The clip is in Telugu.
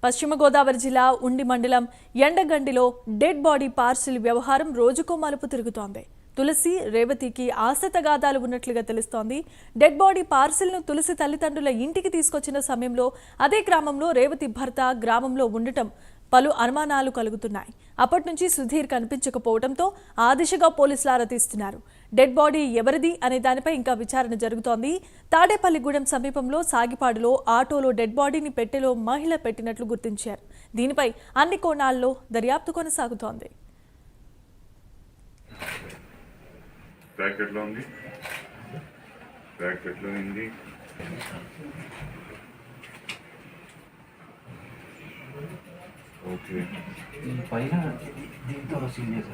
పశ్చిమ గోదావరి జిల్లా ఉండి మండలం ఎండగండిలో డెడ్ బాడీ పార్సిల్ వ్యవహారం రోజుకో మలుపు తిరుగుతోంది. తులసి రేవతికి ఆశతగాదాలు ఉన్నట్లుగా తెలుస్తోంది. డెడ్ బాడీ పార్సిల్ను తులసి తల్లిదండ్రుల ఇంటికి తీసుకొచ్చిన సమయంలో అదే గ్రామంలో రేవతి భర్త గ్రామంలో ఉండటం పలు అనుమానాలు కలుగుతున్నాయి. అప్పటి నుంచి సుధీర్ కనిపించకపోవడంతో ఆ దిశగా పోలీసులు ఆరా తీస్తున్నారు. డెడ్ బాడీ ఎవరిది అనే దానిపై ఇంకా విచారణ జరుగుతోంది. తాడేపల్లిగూడెం సమీపంలో సాగిపాడులో ఆటోలో డెడ్ బాడీని పెట్టెలో మహిళ పెట్టినట్లు గుర్తించారు. దీనిపై అన్ని కోణాల్లో దర్యాప్తు కొనసాగుతోంది. ఓకే పైన దీంతో సీరియస్